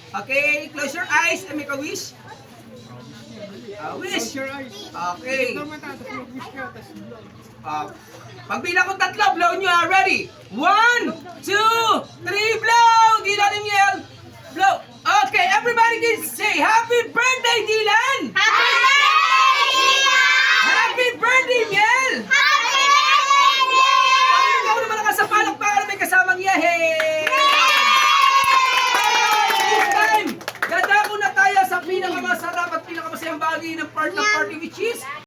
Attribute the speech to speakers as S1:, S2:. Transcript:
S1: Okay, close your eyes and make a wish. Wish. Okay. Pagbilang ko tatlo, blow nyo. Ready? 1, 2, 3, blow! Dylan and Yel. Blow. Okay, everybody can say happy birthday, Dylan!
S2: Happy birthday, Dylan!
S1: Happy birthday, Yel!
S2: Happy birthday, Dylan!
S1: Ikaw naman ang kasapalak para may kasamang yahe! This time, dadako na tayo sa pinakamasarap at pinakamasayang bagay ng part ng party, which is